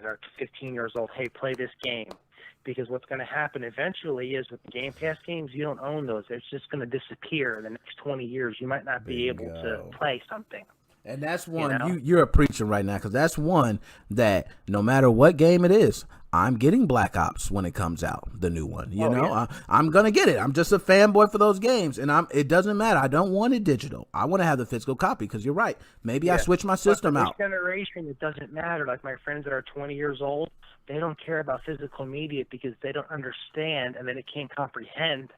are 15 years old, hey, play this game. Because what's going to happen eventually is with the Game Pass games, you don't own those. It's just going to disappear in the next 20 years. You might not be able to play something. And that's one, you're a preacher right now, because that's one that no matter what game it is, I'm getting Black Ops when it comes out, the new one. I'm going to get it. I'm just a fanboy for those games, and it doesn't matter. I don't want it digital. I want to have the physical copy, because you're right. Maybe I switch my system out. This generation, it doesn't matter. Like my friends that are 20 years old, they don't care about physical media because they don't understand, and then it can't comprehend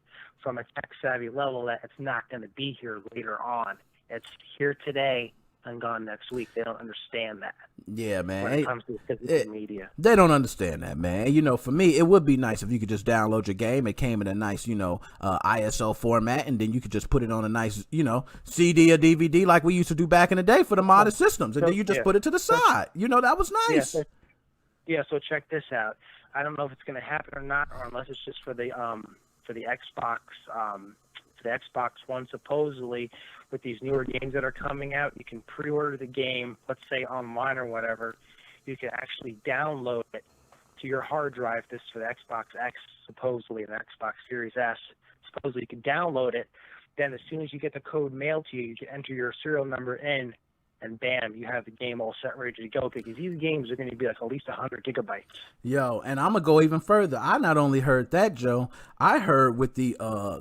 from a tech-savvy level that it's not going to be here later on. It's here today and gone next week. They don't understand that. Yeah, man. When it comes to physical media, they don't understand that, man. For me, it would be nice if you could just download your game. It came in a nice, ISO format, and then you could just put it on a nice, CD or DVD like we used to do back in the day for the modded systems, and then you just put it to the side. That was nice. So check this out. I don't know if it's going to happen or not, or unless it's just for the Xbox. The Xbox One, supposedly, with these newer games that are coming out, you can pre-order the game, let's say online or whatever. You can actually download it to your hard drive. This is for the Xbox X, supposedly, and the Xbox Series S. Supposedly, you can download it. Then as soon as you get the code mailed to you, you can enter your serial number in, and bam, you have the game all set, ready to go, because these games are going to be like at least 100 gigabytes. Yo, and I'm going to go even further. I not only heard that, Joe, I heard with the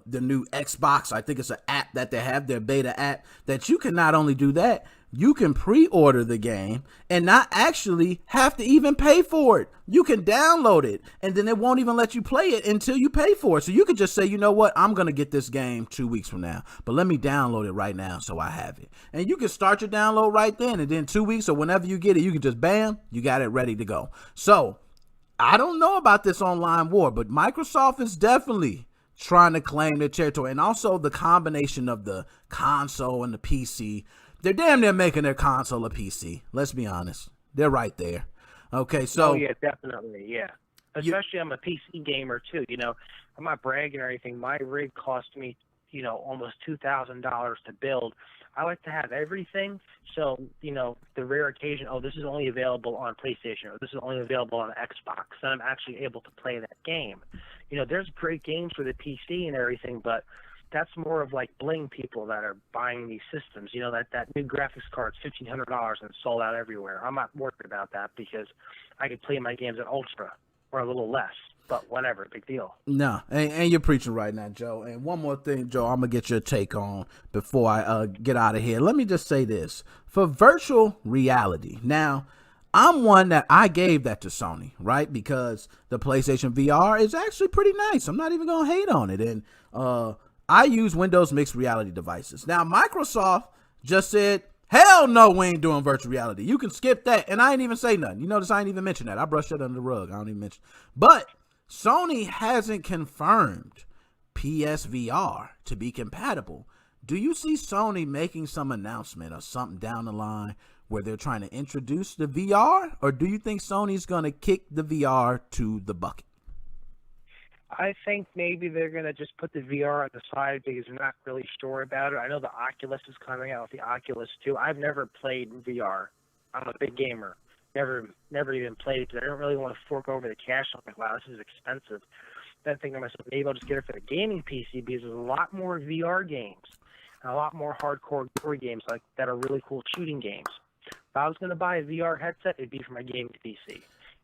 new Xbox, I think it's an app that they have, their beta app, that you can not only do that, you can pre-order the game and not actually have to even pay for it. You can download it, and then it won't even let you play it until you pay for it. So you could just say, you know what, I'm going to get this game 2 weeks from now, but let me download it right now so I have it. And you can start your download right then, and then 2 weeks or whenever you get it, you can just, bam, you got it ready to go. So I don't know about this online war, but Microsoft is definitely trying to claim their territory. And also the combination of the console and the PC. They're damn near making their console a PC. Let's be honest. They're right there. Okay, so. Oh, yeah, definitely, yeah. Especially I'm a PC gamer, too. I'm not bragging or anything. My rig cost me, almost $2,000 to build. I like to have everything. So, the rare occasion, this is only available on PlayStation, or this is only available on Xbox, and I'm actually able to play that game. There's great games for the PC and everything, but that's more of like bling people that are buying these systems. That new graphics card's $1,500 and sold out everywhere. I'm not worried about that because I could play my games at Ultra or a little less. But whatever, big deal. No, and you're preaching right now, Joe. And one more thing, Joe, I'm going to get your take on before I get out of here. Let me just say this. For virtual reality, now, I'm one that I gave that to Sony, right? Because the PlayStation VR is actually pretty nice. I'm not even going to hate on it. And I use Windows mixed reality devices. Now, Microsoft just said, Hell no, we ain't doing virtual reality. You can skip that. And I ain't even say nothing. You notice I ain't even mention that. I brushed that under the rug. I don't even mention. But Sony hasn't confirmed PSVR to be compatible. Do you see Sony making some announcement or something down the line where they're trying to introduce the VR? Or do you think Sony's going to kick the VR to the bucket? I think maybe they're going to just put the VR on the side because they're not really sure about it. I know the Oculus is coming out with the Oculus 2. I've never played VR. I'm a big gamer. Never even played it because I don't really want to fork over the cash. I'm like, wow, this is expensive. Then I think to myself, maybe I'll just get it for the gaming PC because there's a lot more VR games and a lot more hardcore story games like that are really cool shooting games. If I was going to buy a VR headset, it'd be for my gaming PC.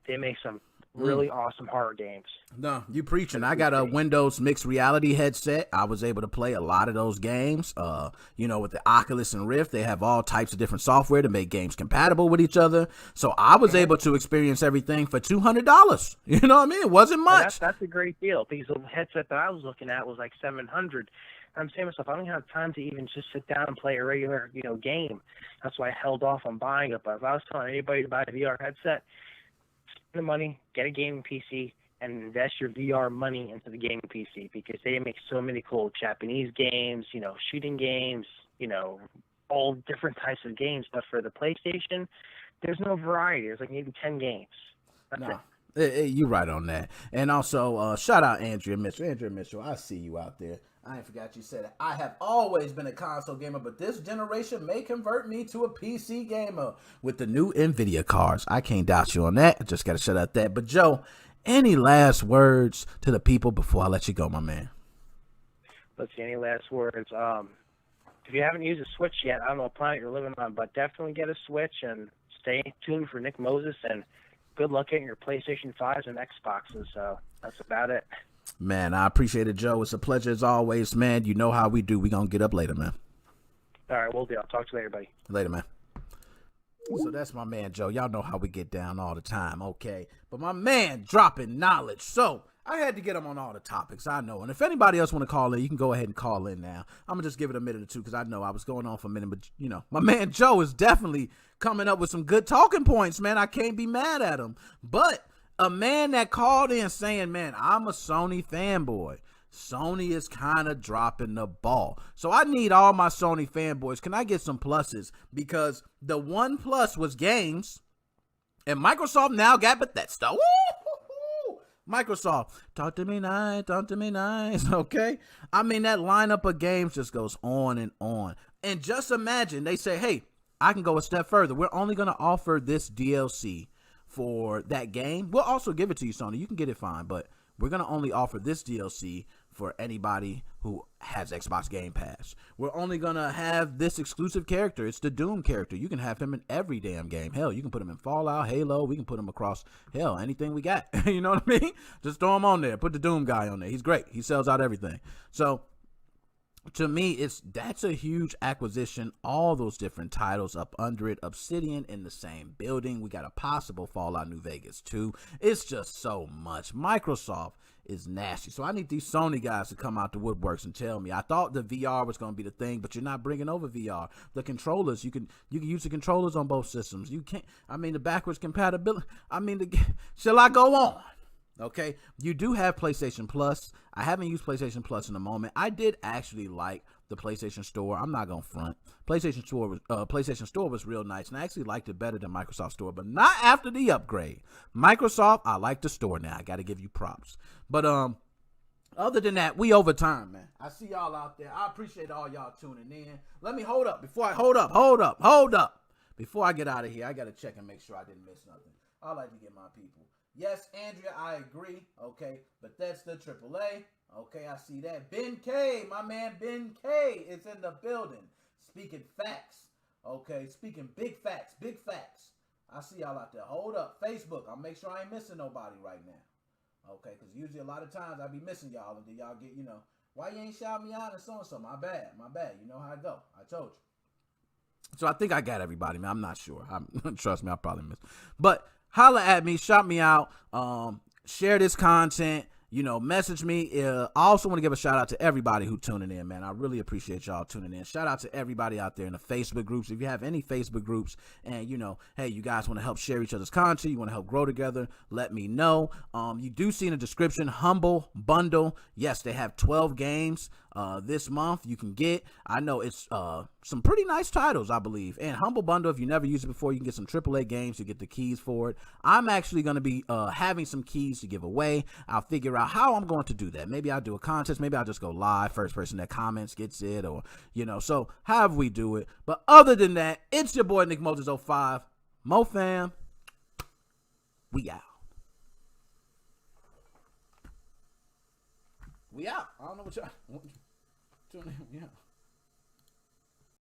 They make some really awesome horror games. No, you preaching. I got a Windows mixed reality headset. I was able to play a lot of those games. With the Oculus and Rift, they have all types of different software to make games compatible with each other. So I was able to experience everything for $200. You know what I mean? It wasn't much. That's a great deal because the headset that I was looking at was like $700. I'm saying to myself, I don't have time to even just sit down and play a regular, game. That's why I held off on buying it. But if I was telling anybody to buy a VR headset, the money, get a gaming PC, and invest your VR money into the gaming PC because they make so many cool Japanese games, shooting games, all different types of games. But for the PlayStation, there's no variety. There's like maybe 10 games. That's it. You right on that. And also, shout out Andrea Mitchell. Andrea Mitchell, I see you out there. I ain't forgot you said it. I have always been a console gamer, but this generation may convert me to a PC gamer with the new NVIDIA cards. I can't doubt you on that. I just got to shut out that. But Joe, any last words to the people before I let you go, my man? Let's see, any last words? If you haven't used a Switch yet, I don't know what planet you're living on, but definitely get a Switch and stay tuned for Nick Moses, and good luck getting your PlayStation 5s and Xboxes. So that's about it. Man, I appreciate it, Joe. It's a pleasure as always, man. You know how we do. We gonna get up later, man. All right, we'll do. I'll talk to you later, buddy. Later, man. So that's my man, Joe. Y'all know how we get down all the time, okay? But my man dropping knowledge. So I had to get him on all the topics, I know. And if anybody else want to call in, you can go ahead and call in now. I'm going to just give it a minute or two because I know I was going on for a minute. But, my man Joe is definitely coming up with some good talking points, man. I can't be mad at him. But a man that called in saying, man, I'm a Sony fanboy. Sony is kind of dropping the ball. So I need all my Sony fanboys. Can I get some pluses? Because the one plus was games. And Microsoft now got Bethesda. Woo! Microsoft, talk to me nice, okay? I mean, that lineup of games just goes on and on. And just imagine, they say, hey, I can go a step further. We're only going to offer this DLC for that game. We'll also give it to you, Sony. You can get it fine, but we're going to only offer this DLC for anybody who has Xbox Game Pass. We're only going to have this exclusive character. It's the Doom character. You can have him in every damn game. Hell, you can put him in Fallout, Halo. We can put him across, hell, anything we got. You know what I mean? Just throw him on there. Put the Doom guy on there. He's great. He sells out everything. So to me, that's a huge acquisition. All those different titles up under it. Obsidian in the same building. We got a possible Fallout New Vegas too. It's just so much. Microsoft is nasty. So I need these Sony guys to come out the woodworks and tell me. I thought the VR was going to be the thing, but you're not bringing over VR. The controllers, you can use the controllers on both systems. You can't. I mean, the backwards compatibility. I mean, shall I go on? Okay, you do have PlayStation Plus. I haven't used PlayStation Plus in a moment. I did actually like the PlayStation Store. I'm not gonna front. PlayStation Store was real nice, and I actually liked it better than Microsoft Store, but not after the upgrade. Microsoft, I like the store now. I got to give you props. But other than that, we over time, man. I see y'all out there. I appreciate all y'all tuning in. Let me hold up. Before I get out of here, I got to check and make sure I didn't miss nothing. I like to get my people. Yes, Andrea, I agree. Okay, but that's the AAA. Okay, I see that. Ben K, my man Ben K is in the building. Speaking facts. Okay, speaking big facts. I see y'all out there. Hold up. Facebook, I'll make sure I ain't missing nobody right now. Okay, because usually a lot of times I be missing y'all and then y'all get, why you ain't shout me out and so-and-so? My bad. You know how I go. I told you. So I think I got everybody, man. I'm not sure. Trust me, I probably missed. But holla at me, shout me out, share this content, message me. I also want to give a shout out to everybody who tuning in, man. I really appreciate y'all tuning in. Shout out to everybody out there in the Facebook groups. If you have any Facebook groups and, hey, you guys want to help share each other's content, you want to help grow together, let me know. You do see in the description, Humble Bundle. Yes, they have 12 games this month you can get. I know it's some pretty nice titles, I believe. And Humble Bundle, if you never used it before, you can get some AAA games. You get the keys for it. I'm actually going to be having some keys to give away. I'll figure out how I'm going to do that. Maybe I'll do a contest. Maybe I'll just go live. First person that comments gets it, or, so however we do it. But other than that, it's your boy, Nick Moses 05. MoFam, we out. We out. I don't know what y'all. Yeah.